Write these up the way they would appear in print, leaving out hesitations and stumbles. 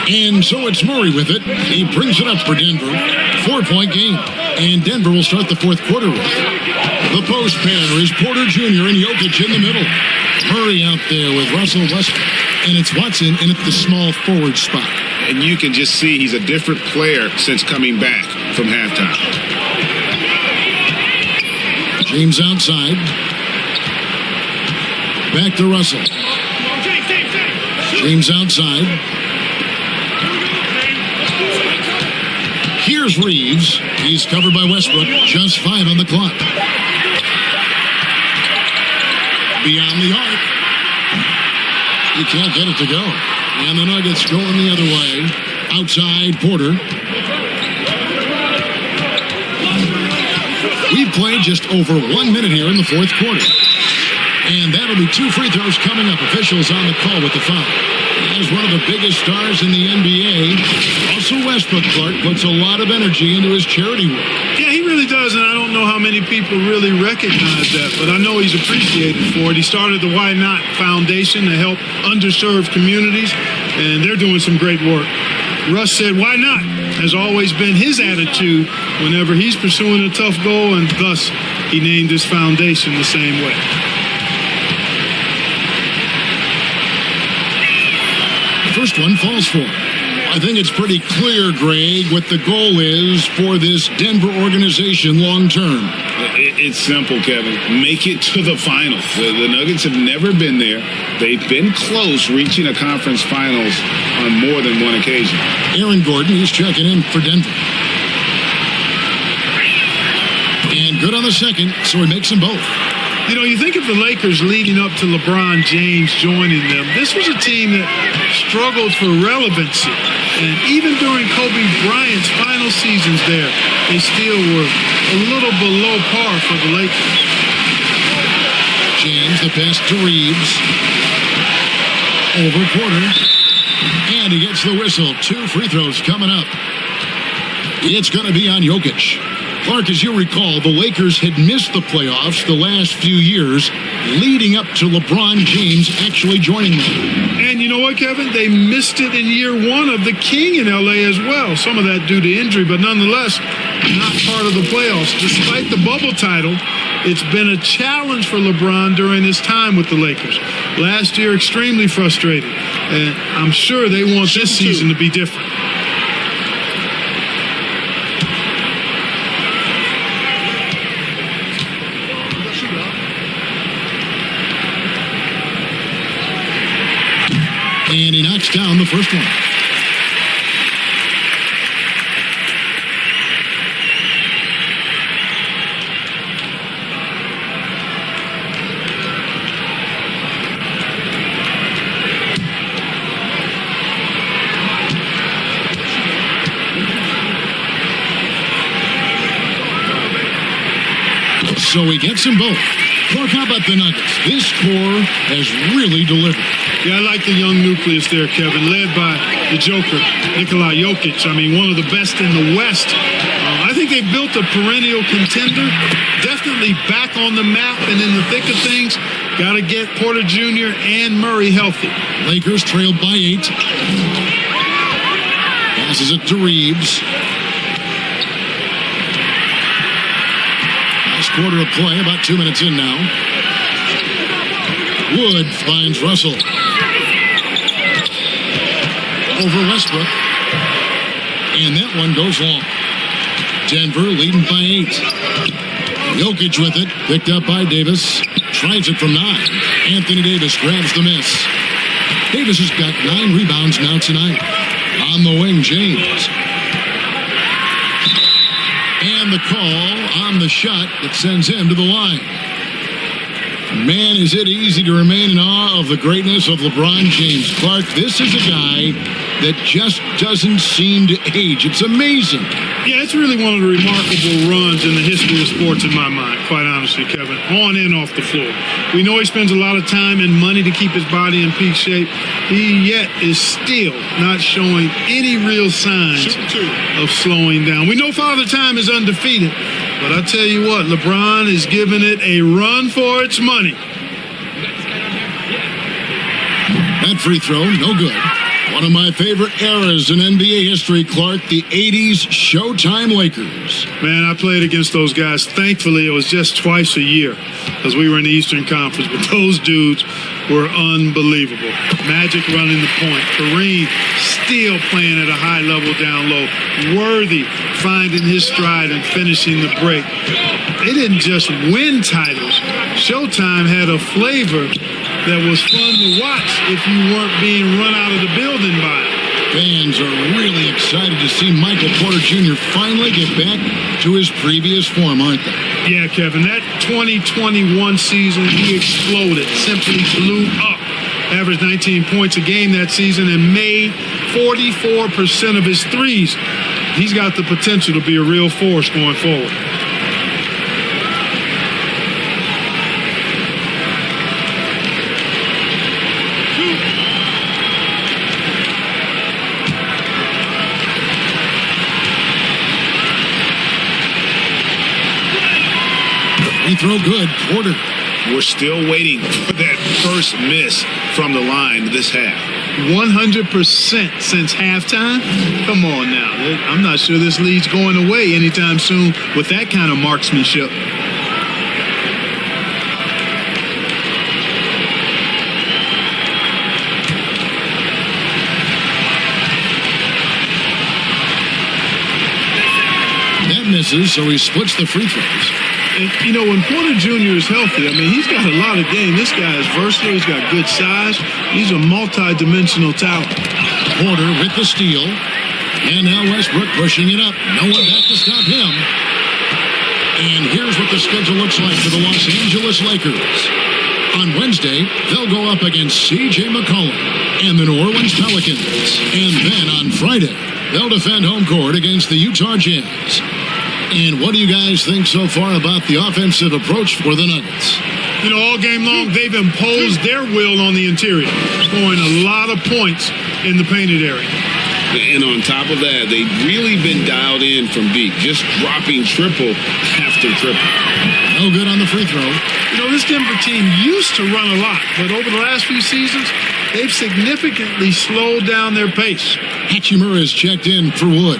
And so it's Murray with it. He brings it up for Denver. 4-point game. And Denver will start the fourth quarter with. The post pair is Porter Jr. and Jokic in the middle. Murray out there with Russell Westbrook. And it's Watson in at the small forward spot. And you can just see he's a different player since coming back from halftime. James outside. Back to Russell. James outside. Here's Reeves. He's covered by Westbrook. Just 5 on the clock. Beyond the arc. You can't get it to go. And the Nuggets going the other way. Outside Porter. We've played just over 1 minute here in the fourth quarter. And that'll be 2 free throws coming up. Officials on the call with the foul. As one of the biggest stars in the NBA, Russell Westbrook, Clark, puts a lot of energy into his charity work. Yeah, he really does, and I don't know how many people really recognize that, but I know he's appreciated for it. He started the Why Not Foundation to help underserved communities, and they're doing some great work. Russ said, why not? Has always been his attitude whenever he's pursuing a tough goal, and thus he named his foundation the same way. First one falls for. I think it's pretty clear, Greg, what the goal is for this Denver organization long term. It's simple, Kevin. Make it to the finals. The Nuggets have never been there. They've been close reaching a conference finals on more than one occasion. Aaron Gordon, he's checking in for Denver. And good on the second, so he makes them both. You know, you think of the Lakers leading up to LeBron James joining them. This was a team that struggled for relevancy. And even during Kobe Bryant's final seasons there, they still were a little below par for the Lakers. James, the pass to Reeves. Over Porter. And he gets the whistle. 2 free throws coming up. It's going to be on Jokic. Clark, as you recall, the Lakers had missed the playoffs the last few years, leading up to LeBron James actually joining them. And you know what, Kevin? They missed it in year 1 of the King in L.A. as well. Some of that due to injury, but nonetheless, not part of the playoffs. Despite the bubble title, it's been a challenge for LeBron during his time with the Lakers. Last year, extremely frustrated. And I'm sure they want this season to be different. And he knocks down the first one. So he gets them both. Clark, how about the Nuggets? This core has really delivered. Yeah, I like the young nucleus there, Kevin, led by the Joker, Nikola Jokic. I mean, one of the best in the West. I think they've built a perennial contender, definitely back on the map and in the thick of things. Got to get Porter Jr. and Murray healthy. Lakers trailed by 8. Passes it to Reeves. Last quarter of play, about 2 minutes in now. Wood finds Russell. Over Westbrook. And that one goes long. Denver leading by 8. Jokic with it. Picked up by Davis. Tries it from 9. Anthony Davis grabs the miss. Davis has got 9 rebounds now tonight. On the wing, James. And the call on the shot that sends him to the line. Man, is it easy to remain in awe of the greatness of LeBron James. Clark, this is a guy that just doesn't seem to age. It's amazing. Yeah, it's really one of the remarkable runs in the history of sports in my mind, quite honestly, Kevin, on and off the floor. We know he spends a lot of time and money to keep his body in peak shape. He yet is still not showing any real signs of slowing down. We know Father Time is undefeated, but I tell you what, LeBron is giving it a run for its money. That free throw, no good. One of my favorite eras in NBA history, Clark, the 80s Showtime Lakers. Man, I played against those guys. Thankfully, it was just twice a year because we were in the Eastern Conference. But those dudes were unbelievable. Magic running the point. Kareem still playing at a high level down low. Worthy finding his stride and finishing the break. They didn't just win titles. Showtime had a flavor that was fun to watch if you weren't being run out of the building by it. Fans are really excited to see Michael Porter Jr. finally get back to his previous form, aren't they? Yeah, Kevin, that 2021 season, he exploded, simply blew up. Averaged 19 points a game that season and made 44% of his threes. He's got the potential to be a real force going forward. Free throw good, Porter. We're still waiting for that first miss from the line this half. 100% since halftime? Come on now. I'm not sure this lead's going away anytime soon with that kind of marksmanship. That misses, so he splits the free throws. And, you know, when Porter Jr. is healthy, I mean, he's got a lot of game. This guy is versatile. He's got good size. He's a multi-dimensional talent. Porter with the steal. And now Westbrook pushing it up. No one back to stop him. And here's what the schedule looks like for the Los Angeles Lakers. On Wednesday, they'll go up against C.J. McCollum and the New Orleans Pelicans. And then on Friday, they'll defend home court against the Utah Jazz. And what do you guys think so far about the offensive approach for the Nuggets? You know, all game long, they've imposed their will on the interior, scoring a lot of points in the painted area. And on top of that, they've really been dialed in from deep, just dropping triple after triple. No good on the free throw. You know, this Denver team used to run a lot, but over the last few seasons, they've significantly slowed down their pace. Hachimura is checked in for Wood.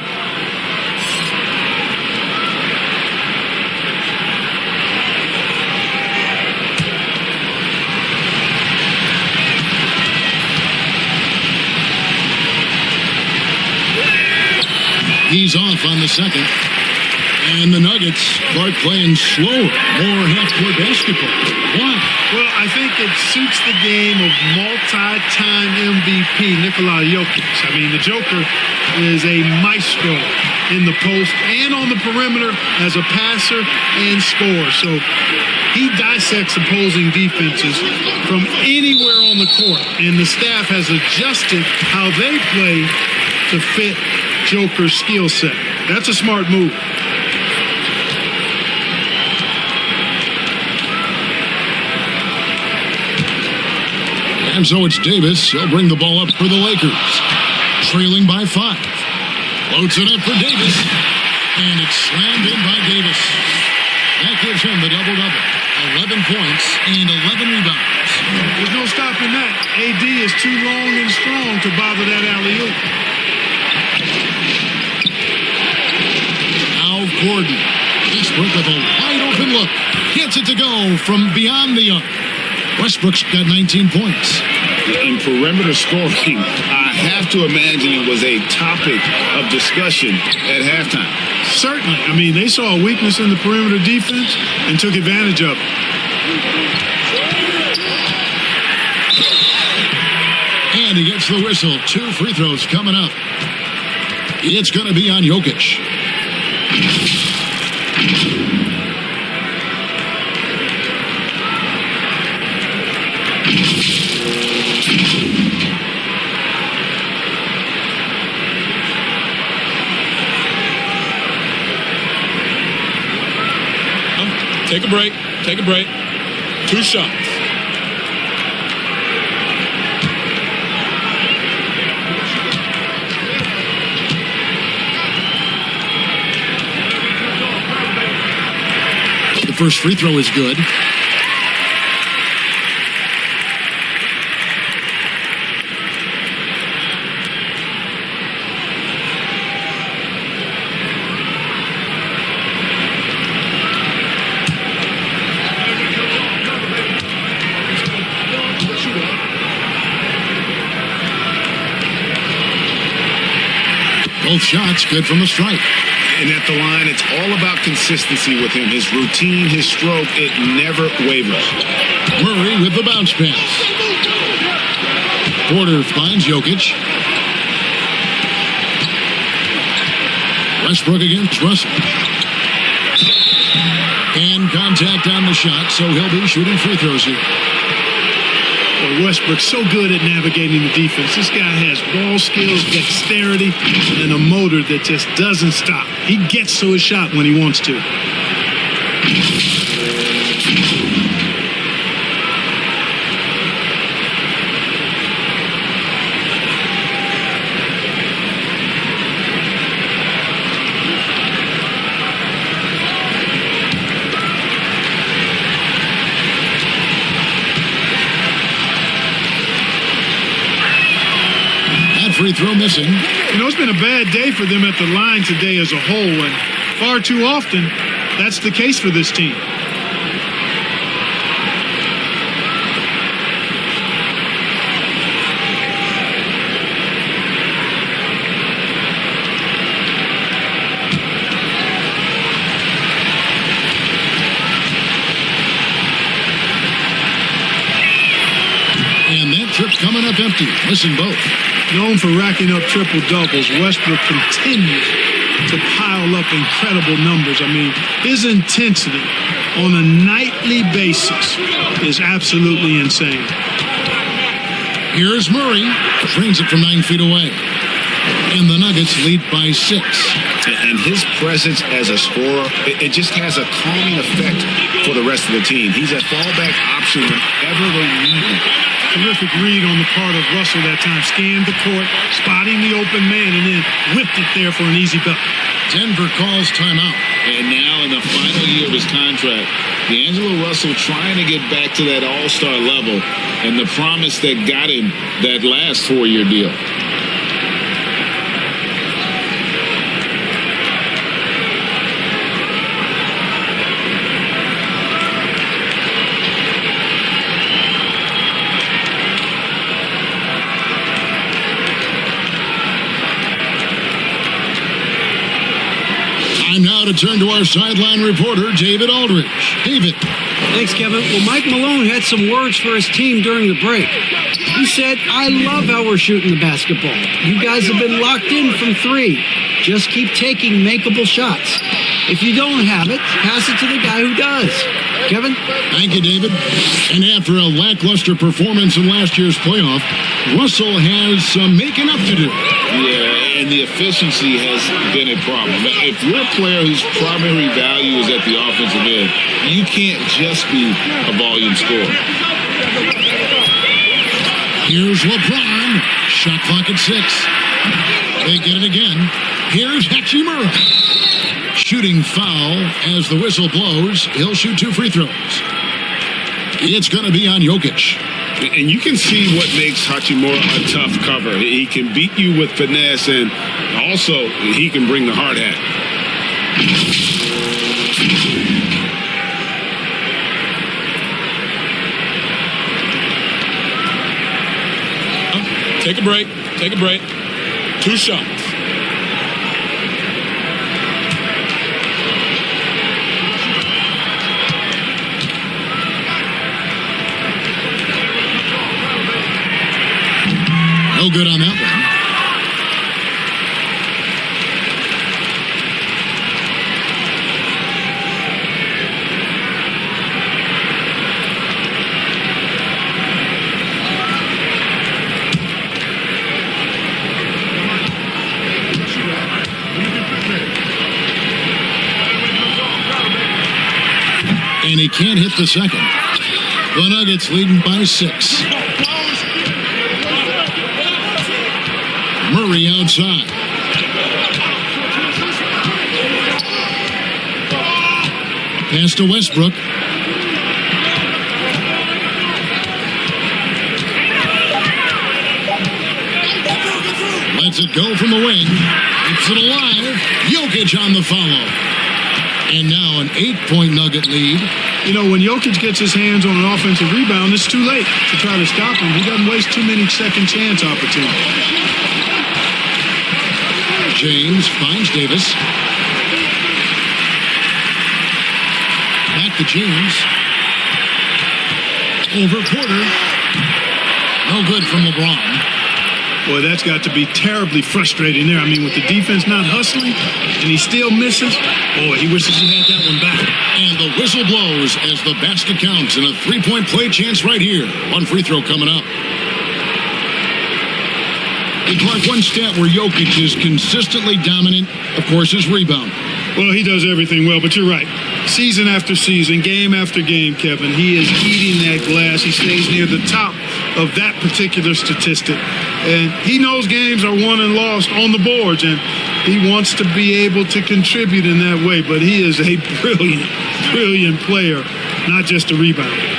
He's off on the second. And the Nuggets are playing slower, more half-court basketball. Why? Well, I think it suits the game of multi-time MVP Nikola Jokic. I mean, the Joker is a maestro in the post and on the perimeter as a passer and scorer. So he dissects opposing defenses from anywhere on the court. And the staff has adjusted how they play to fit Joker's skill set. That's a smart move. And so it's Davis. He'll bring the ball up for the Lakers. Trailing by 5. Floats it up for Davis. And it's slammed in by Davis. That gives him the double-double. 11 points and 11 rebounds. There's no stopping that. AD is too long and strong to bother that alley-oop. Now Gordon. Westbrook with a wide-open look. Gets it to go from beyond the arc. Westbrook's got 19 points. In perimeter scoring, I have to imagine it was a topic of discussion at halftime. Certainly. I mean, they saw a weakness in the perimeter defense and took advantage of it. And he gets the whistle. 2 free throws coming up. It's going to be on Jokic. Take a break. Take a break. 2 shots. The first free throw is good. Both shots good from the stripe. And at the line, it's all about consistency with him. His routine, his stroke, it never wavers. Murray with the bounce pass. Porter finds Jokic. Westbrook against Russell. And contact on the shot, so he'll be shooting free throws here. Well, Westbrook's so good at navigating the defense. This guy has ball skills, dexterity, and a motor that just doesn't stop. He gets to his shot when he wants to. Free throw missing. You know, it's been a bad day for them at the line today as a whole, and far too often, that's the case for this team. And that trip coming up empty, missing both. Known for racking up triple-doubles, Westbrook continues to pile up incredible numbers. I mean, his intensity on a nightly basis is absolutely insane. Here's Murray. Trains it from 9 feet away. And the Nuggets lead by 6. And his presence as a scorer, it just has a calming effect for the rest of the team. He's a fallback option whenever they need him. Terrific read on the part of Russell that time. Scanned the court, spotting the open man, and then whipped it there for an easy bucket. Denver calls timeout. And now in the final year of his contract, D'Angelo Russell trying to get back to that all-star level and the promise that got him that last 4-year deal. Time now to turn to our sideline reporter, David Aldridge. David. Thanks, Kevin. Well, Mike Malone had some words for his team during the break. He said, "I love how we're shooting the basketball. You guys have been locked in from 3. Just keep taking makeable shots. If you don't have it, pass it to the guy who does." Kevin? Thank you, David. And after a lackluster performance in last year's playoff, Russell has some making up to do. Yeah, and the efficiency has been a problem. If you're a player whose primary value is at the offensive end, you can't just be a volume scorer. Here's LeBron. Shot clock at 6. They get it again. Here's Hachimura. Shooting foul as the whistle blows. He'll shoot 2 free throws. It's going to be on Jokic. And you can see what makes Hachimura a tough cover. He can beat you with finesse, and also he can bring the hard hat. Take a break. Take a break. 2 shots. No good on that one. And he can't hit the second. The Nuggets leading by 6. Murray outside. Pass to Westbrook. Lets it go from the wing. Keeps it alive. Jokic on the follow. And now an 8-point Nugget lead. You know, when Jokic gets his hands on an offensive rebound, it's too late to try to stop him. He doesn't waste too many second chance opportunities. James finds Davis. Back to James. Over Porter. No good from LeBron. Boy, that's got to be terribly frustrating there. I mean, with the defense not hustling and he still misses, boy, he wishes he had that one back. And the whistle blows as the basket counts and a three-point play chance right here. One free throw coming up. And Clark, one stat where Jokic is consistently dominant, of course, is rebound. Well, he does everything well, but you're right. Season after season, game after game, Kevin, he is eating that glass. He stays near the top of that particular statistic. And he knows games are won and lost on the boards, and he wants to be able to contribute in that way. But he is a brilliant, brilliant player, not just a rebounder.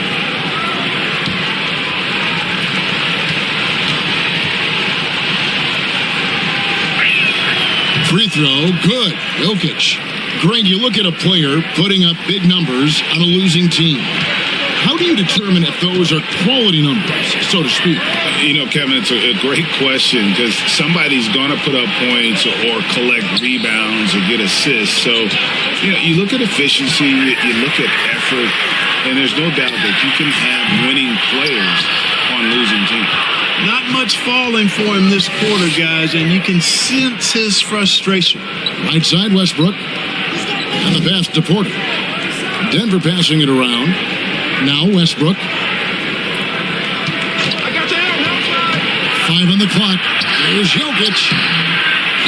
Free throw, good. Jokic. Greg, you look at a player putting up big numbers on a losing team. How do you determine if those are quality numbers, so to speak? You know, Kevin, it's a great question because somebody's going to put up points or collect rebounds or get assists. So, you know, you look at efficiency, you look at effort, and there's no doubt that you can have winning players on losing teams. Not much falling for him this quarter, guys, and you can sense his frustration. Right side, Westbrook. And the pass to Porter. Denver passing it around. Now Westbrook. 5 on the clock. There's Jokic.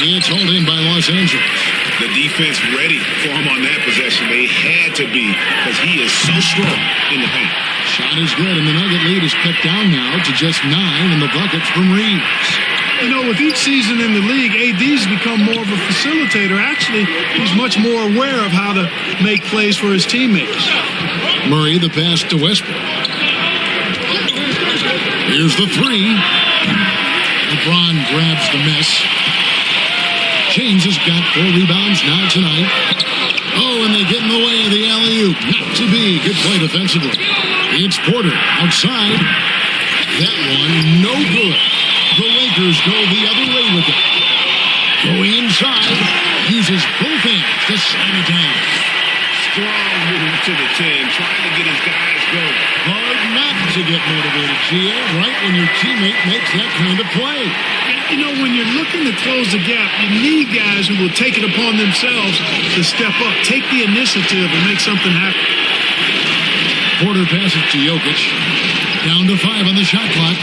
It's hauled in by Los Angeles. The defense ready for him on that possession. They had to be because he is so strong in the paint. Shot is good, and the Nugget lead is cut down now to just 9 in the bucket from Reeves. You know, with each season in the league, AD's become more of a facilitator. Actually, he's much more aware of how to make plays for his teammates. Murray, the pass to Westbrook. Here's the three. LeBron grabs the miss. James has got 4 rebounds now tonight. Oh, and they get in the way of the alley-oop. Not to be. Good play defensively. It's Porter outside. That one, no good. The Lakers go the other way with it. Going inside, uses both hands to slam it down. Strong move to the 10, trying to get his guys going. Hard not to get motivated, Gia, right when your teammate makes that kind of play. You know, when you're looking to close the gap, you need guys who will take it upon themselves to step up, take the initiative, and make something happen. Porter passes to Jokic. Down to 5 on the shot clock.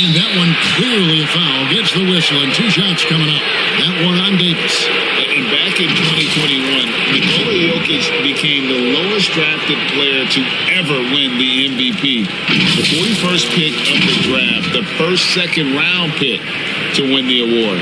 And that one clearly a foul. Gets the whistle, and 2 shots coming up. That one on Davis. And back in 2021, Nikola Jokic became the lowest drafted player to ever win the MVP. The 41st pick of the draft, the first second-round pick to win the award.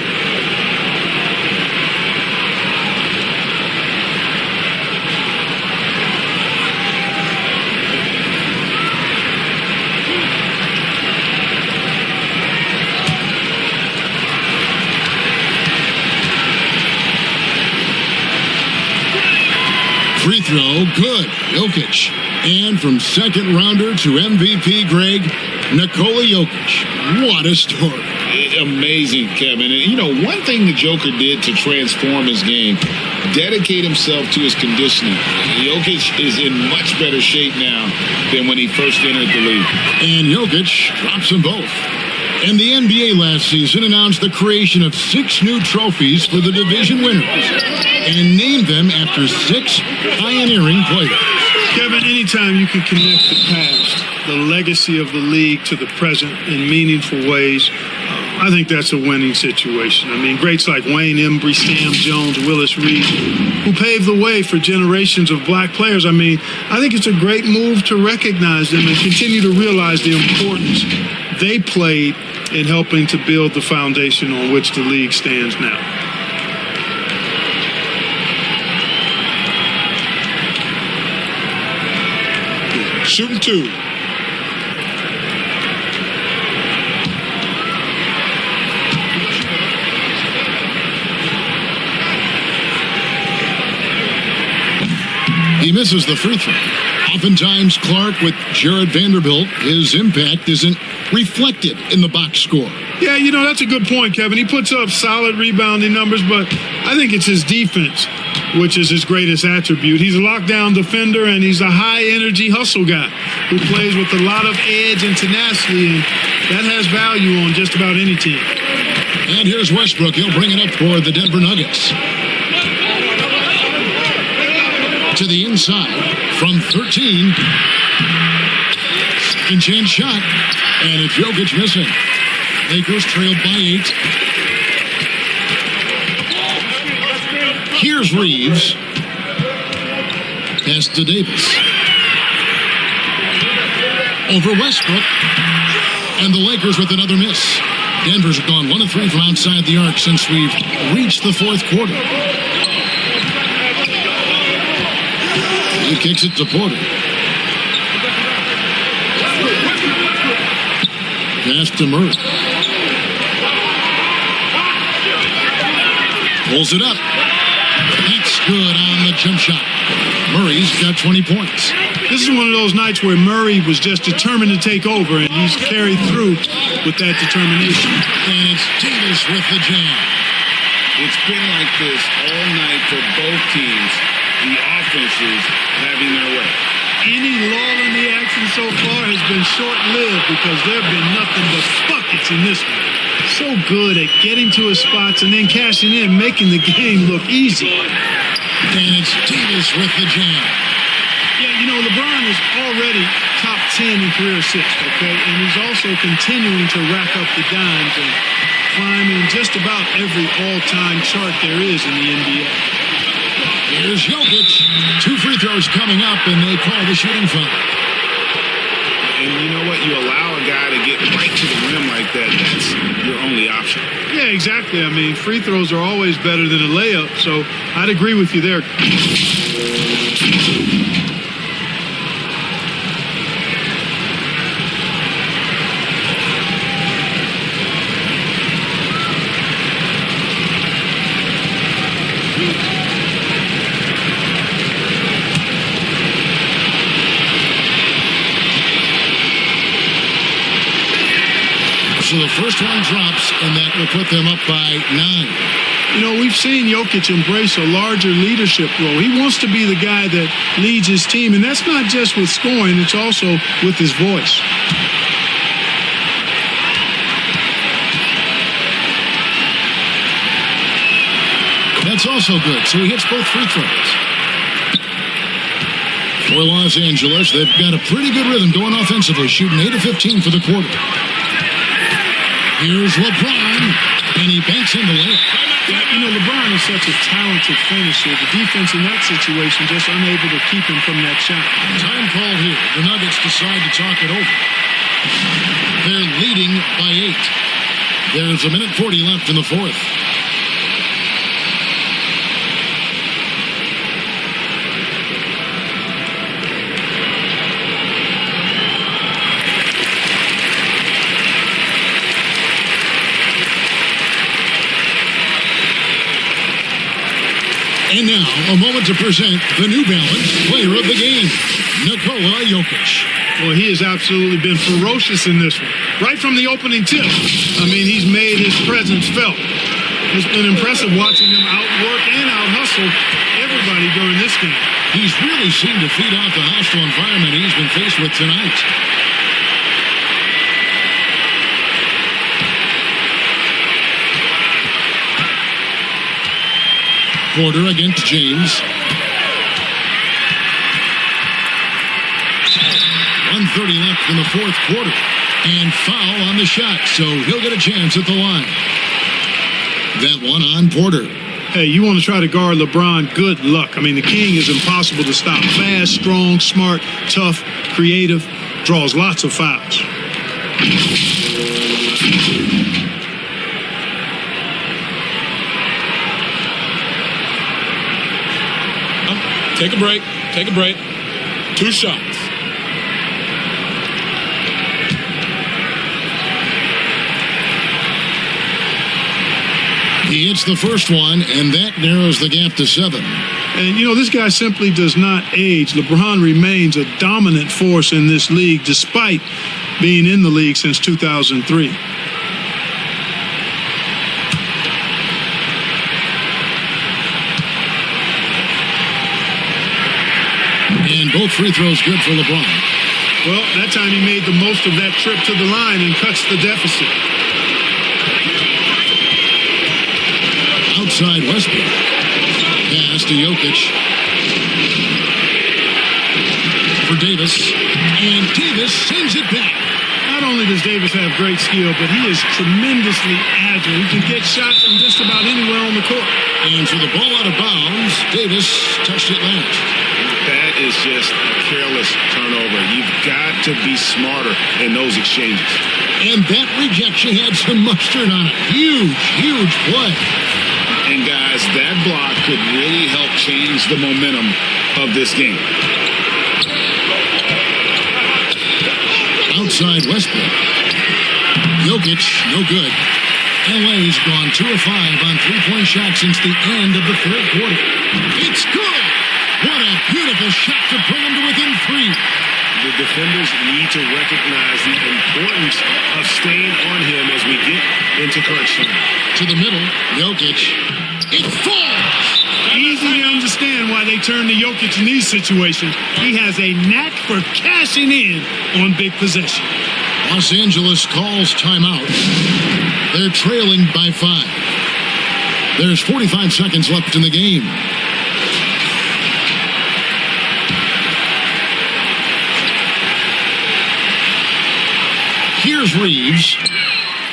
Free throw, good. Jokic. And from second rounder to MVP, Greg, Nikola Jokic. What a story. Amazing, Kevin. And, you know, one thing the Joker did to transform his game, dedicate himself to his conditioning. Jokic is in much better shape now than when he first entered the league. And Jokic drops them both. And the NBA last season announced the creation of 6 new trophies for the division winners and named them after 6 pioneering players. Kevin, anytime you can connect the past, the legacy of the league to the present in meaningful ways, I think that's a winning situation. I mean, greats like Wayne Embry, Sam Jones, Willis Reed, who paved the way for generations of black players. I mean, I think it's a great move to recognize them and continue to realize the importance they played in helping to build the foundation on which the league stands now. Shooting 2. He misses the free throw. Oftentimes, Clark with Jared Vanderbilt, his impact isn't reflected in the box score. Yeah, you know, that's a good point, Kevin. He puts up solid rebounding numbers, but I think it's his defense, which is his greatest attribute. He's a lockdown defender, and he's a high-energy hustle guy who plays with a lot of edge and tenacity, and that has value on just about any team. And here's Westbrook. He'll bring it up for the Denver Nuggets. To the inside from 13. Second chance shot. And it's Jokic missing. Lakers trailed by 8. Here's Reeves. Pass to Davis. Over Westbrook. And the Lakers with another miss. Denver's gone 1 of 3 from outside the arc since we've reached the fourth quarter. He kicks it to Porter. Pass to Murray. Pulls it up. That's good on the jump shot. Murray's got 20 points. This is one of those nights where Murray was just determined to take over, and he's carried through with that determination. And it's Davis with the jam. It's been like this all night for both teams. The offenses having their way. Any lull in the action so far has been short-lived because there have been nothing but buckets in this one. So good at getting to his spots and then cashing in, making the game look easy. And it's Davis with the jam. Yeah, you know, LeBron is already top 10 in career assists, okay? And he's also continuing to rack up the dimes and climbing just about every all-time chart there is in the NBA. Here's Jokic. 2 free throws coming up, and they call the shooting foul. And you know what? You allow a guy to get right to the rim like that, that's your only option. Yeah, exactly. I mean, free throws are always better than a layup, so I'd agree with you there. So the first one drops, and that will put them up by 9. You know, we've seen Jokic embrace a larger leadership role. He wants to be the guy that leads his team, and that's not just with scoring, it's also with his voice. That's also good. So he hits both free throws. For Los Angeles, they've got a pretty good rhythm going offensively, shooting 8 of 15 for the quarter. Here's LeBron, and he banks in the layup. Yeah, you know, LeBron is such a talented finisher. The defense in that situation just unable to keep him from that shot. Time call here. The Nuggets decide to talk it over. They're leading by 8. There's a minute 40 left in the fourth. And now, a moment to present the New Balance Player of the Game, Nikola Jokic. Well, he has absolutely been ferocious in this one. Right from the opening tip. I mean, he's made his presence felt. It's been impressive watching him outwork and out-hustle everybody during this game. He's really seemed to feed off the hostile environment he's been faced with tonight. Porter against James. 1:30 left in the fourth quarter. And foul on the shot, so he'll get a chance at the line. That one on Porter. Hey, you want to try to guard LeBron, good luck. I mean, the king is impossible to stop. Fast, strong, smart, tough, creative, draws lots of fouls. Take a break. Take a break. 2 shots. He hits the first one, and that narrows the gap to 7. And, you know, this guy simply does not age. LeBron remains a dominant force in this league despite being in the league since 2003. And both free throws good for LeBron. Well, that time he made the most of that trip to the line and cuts the deficit. Outside Westbrook. Pass to Jokic. For Davis. And Davis sends it back. Not only does Davis have great skill, but he is tremendously agile. He can get shots from just about anywhere on the court. And for the ball out of bounds, Davis touched it last. That is just a careless turnover. You've got to be smarter in those exchanges. And that rejection had some mustard on it. Huge, huge play. And guys, that block could really help change the momentum of this game. Outside Westbrook. Jokic, no good. LA's gone 2 of 5 on three-point shots since the end of the third quarter. It's good! What a beautiful shot to bring them to within 3. The defenders need to recognize the importance of staying on him as we get into crunch time. To the middle, Jokic. It falls! Easy to understand why they turn to Jokic in these situations. He has a knack for cashing in on big possession. Los Angeles calls timeout. They're trailing by 5. There's 45 seconds left in the game. Here's Reeves.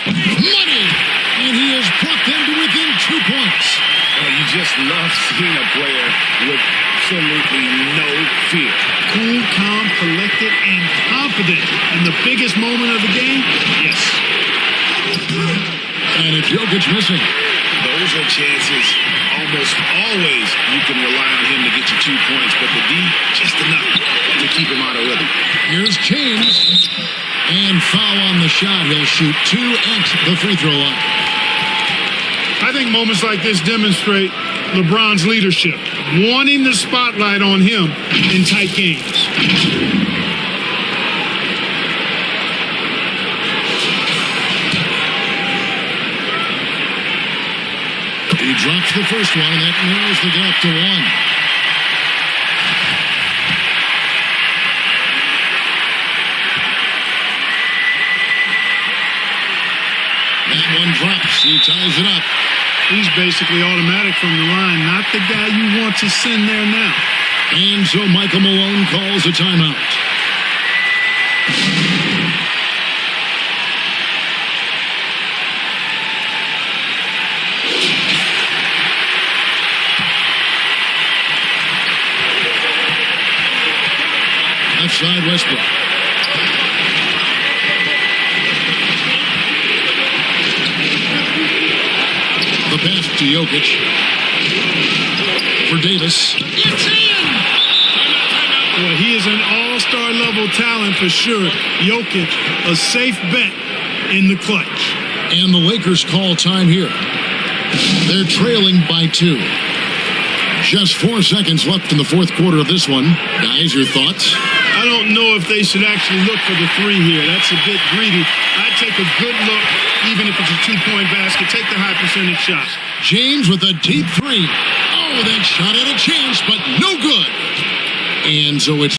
Money! And he has brought them to within 2 points. You just love seeing a player with absolutely no fear. Cool, calm, collected, and confident in the biggest moment of the game? Yes. And it's Jokic missing. Those are chances. Almost always you can rely on him to get you 2 points, but the D, just enough to keep him out of rhythm. Here's James. And foul on the shot. He'll shoot 2 at the free throw line. I think moments like this demonstrate LeBron's leadership, wanting the spotlight on him in tight games. He drops the first one, and that narrows the gap to 1. That one drops. He ties it up. He's basically automatic from the line, not the guy you want to send there now. And so Michael Malone calls a timeout. Left side Westbrook. The pass to Jokic. For Davis. It's in! Well, he is an all-star level talent for sure. Jokic, a safe bet in the clutch. And the Lakers call time here. They're trailing by 2. Just 4 seconds left in the fourth quarter of this one. Guys, your thoughts? I don't know if they should actually look for the 3 here. That's a bit greedy. I'd take a good look, even if it's a 2-point basket. Take the high percentage shot. James with a deep 3. Oh, that shot had a chance, but no good. And so it's